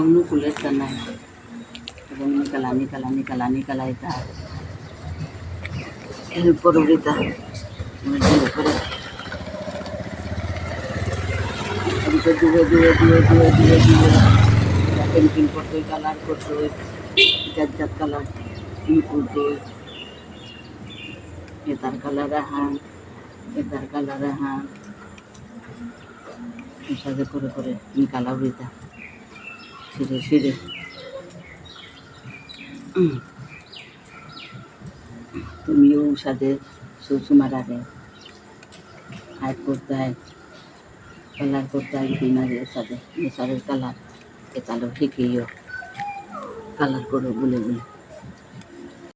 nukulet tanay. Kung nikala ita. Por ahorita. Dua. Penting করতে colour করতে জাত colour করতে এটার কালার সাথে করে নিকালা উড়িতা সিঁড়ে তুমিও সাথে সুমারারে হাইট করতে হয় কালার করতে হয় বিনারের সাথে নেচারের কালার এটালো ঠিকইও কালার করো বলে